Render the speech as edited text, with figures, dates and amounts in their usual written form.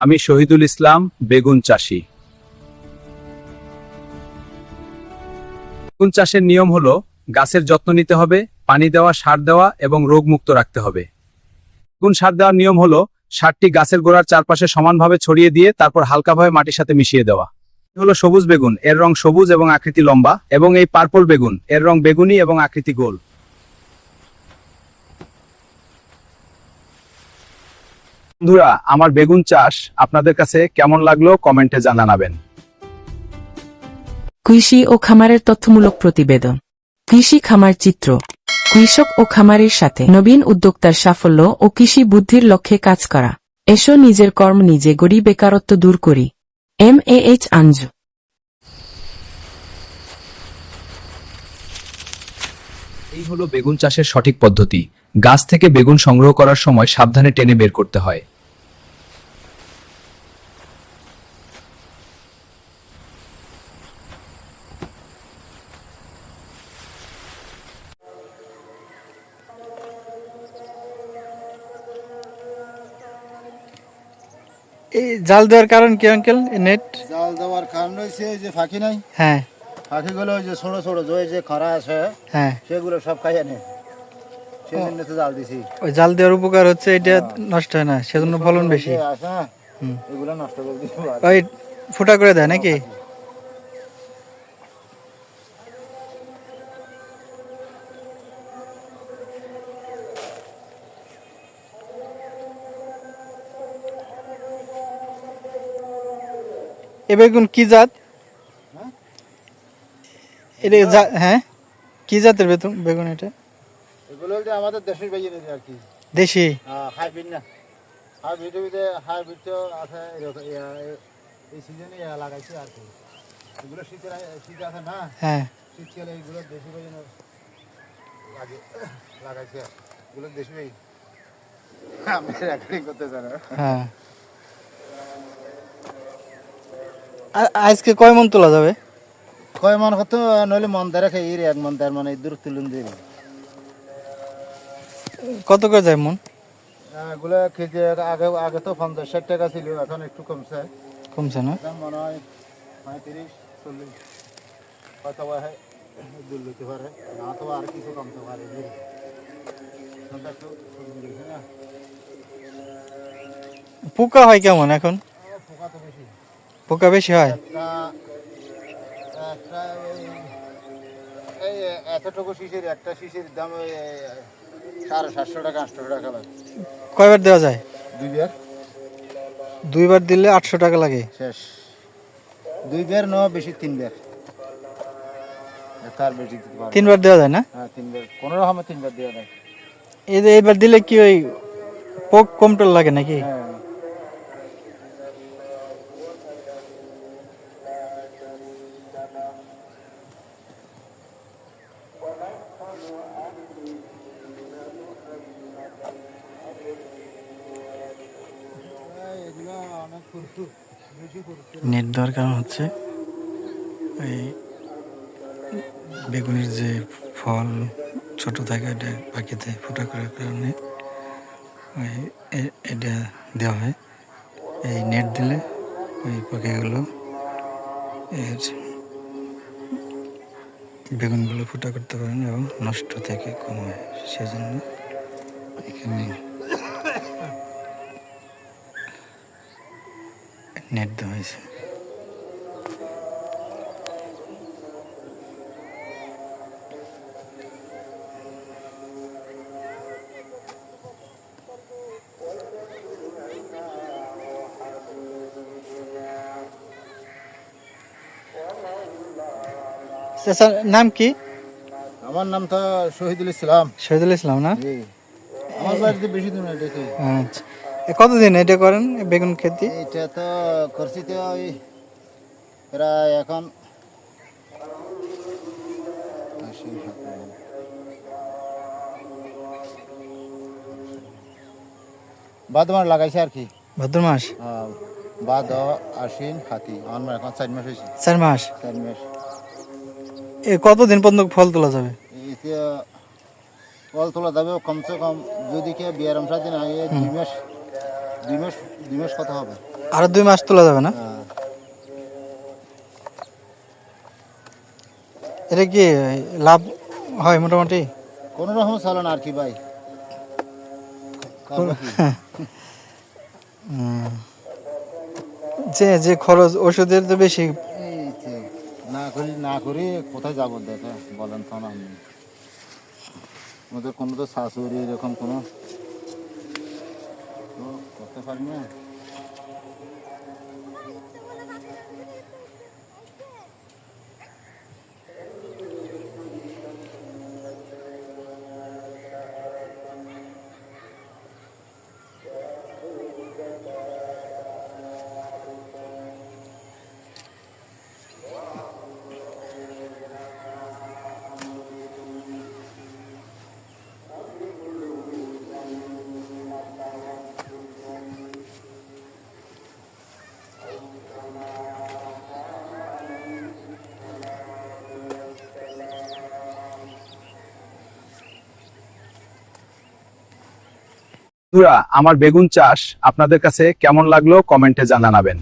আমি শহীদুল ইসলাম, বেগুন চাষী। বেগুন চাষের নিয়ম হলো গাছের যত্ন নিতে হবে, পানি দেওয়া, সার দেওয়া এবং রোগমুক্ত রাখতে হবে। বেগুন সার দেওয়ার নিয়ম হলো সারটি গাছের গোড়ার চারপাশে সমানভাবে ছড়িয়ে দিয়ে তারপর হালকাভাবে মাটির সাথে মিশিয়ে দেওয়া। এই হলো সবুজ বেগুন, এর রং সবুজ এবং আকৃতি লম্বা, এবং এই পার্পল বেগুন, এর রং বেগুনি এবং আকৃতি গোল। বন্ধুরা, আমার বেগুন চাষ আপনাদের কাছে কেমন লাগলো কমেন্টে জানাবেন। কৃষি ও খামারের তথ্যমূলক প্রতিবেদন। কৃষি খামার চিত্র। কৃষক ও খামারের সাথে নবীন উদ্যোক্তার সাফল্য ও কৃষি বুদ্ধির লক্ষ্যে কাজ করা। এসো নিজের কর্ম নিজে গড়ি, বেকারত্ব দূর করি। MAH আঞ্জু। এই হলো বেগুন চাষের সঠিক পদ্ধতি। গাছ থেকে বেগুন সংগ্রহ করার সময় সাবধানে টেনে বের করতে হয়। এই জাল দেওয়ার কারণ কি আঙ্কেল? নেট জাল দেওয়ার কারণ হচ্ছে ওই যে ফাঁকি নাই, হ্যাঁ ফাঁকিগুলো ওই যে ছোট ছোট যে খরা আছে হ্যাঁ, সেগুলো সব খাইয়ে নেয়, সেজন্য তো জাল দিছি। ওই জাল দেওয়ার উপকার হচ্ছে এটা নষ্ট হয় না, সেজন্য ফলন বেশি। যে আছে না, হুম। এগুলো নষ্ট করে দিতে পারে। ওই ফুটা করে দেয় নাকি? এ বেগুন কি জাত? এটা হ্যাঁ, কি জাতের বেগুন এটা? এগুলো হচ্ছে আমাদের দেশের বাইরে আর কি, দেশি? হাইব্রিড না, হাইব্রিড তো আছে এই সিজনে লাগাইছে আর কি। এগুলো শীত আছে না, হ্যাঁ, শীতকালে এইগুলো দেশি বাইরে লাগাইছে, এগুলো দেশি বাইরে আমি রেকর্ডিং করতে জানো। হ্যাঁ। আজকে কয় মন তোলা যাবে? কয় মন কত নইলে মন দেয় রেখে এই এক মন দেড় মন এই দূর তুলুন দিয়ে কত করে যায় মন? এগুলো কেজি আগে আগে তো 50-60 টাকা ছিল, এখন একটু কমছে। কমছে না? এখন মনে হয় 35-40 হয়তো দূর লইতে পারে, না তো আর কিছু কমতে পারে। পোকা হয় কেমন এখন? পোকা তো বেশি, পোকা বেশি হয়? একটা একটা এই এতটুকু শিশির, একটা শিশির দাম ওই 750 টাকা 800 টাকা লাগে। কয়বার দেওয়া যায়? দুইবার 2বার দিলে 800 টাকা লাগে। শেষ। 2বার ন বেশি 3বার, তার বেশি দিতে পারবো। 3বার দেওয়া যায় না? হ্যাঁ 3বার, কোনো রকমে 3বার দেওয়া যায়। এই যে এইবার দিলে কি ওই পোক কমটোল লাগে নাকি? হ্যাঁ এগুলো অনেক বেশি নেট দেওয়ার কারণ হচ্ছে ওই বেগুনের যে ফল ছোট থাকে এটা পাখিতে ফুটা করার কারণে ওই এটা দেওয়া হয়। এই নেট দিলে ওই পাখিগুলো এর বেগুনগুলো ফুটা করতে পারে না এবং নষ্ট থেকে কম হয়, সেজন্য এখানে নেট দেওয়া হয়েছে। চাচার নাম কি? আমার নাম তো শহীদুল ইসলাম। শহীদুল ইসলাম না? জি, আমার বাড়িতে বেশি দিন দেখি। আচ্ছা, কতদিন এটা করেন বেগুন খেতে? এটা তো করছি তো ওই প্রায় এখন ভাদ্র মাস লাগাইছে আর কি। ভাদ্র মাস? ভাদ্র, আশ্বিন, হাতি, আমার এখন 4 মাস হয়েছে। 4 মাস? 4 মাস। কতদিন পর্যন্ত ফল তোলা যাবে? এতে ফল তোলা যাবে কমসে কম, যদি কেউ বিয়ার দিন আগে 2 মাস, 2 মাস কত হবে? আরো 2 মাস তোলা যাবে না? হ্যাঁ। এটা কি লাভ হয় মোটামুটি? কোনো রকম চলে না আর কি ভাই। করবো কি? যে যে খরচ ওষুধের তো বেশি। এই যে না করি কোথায় যাবো দেখে বলেন তো না আপনি। আমাদের কোনো তো শাশুড়ি এরকম কোনো তো করতে পারি না। বন্ধুরা, আমার বেগুন চাষ আপনাদের কাছে কেমন লাগলো কমেন্টে জানাবেন।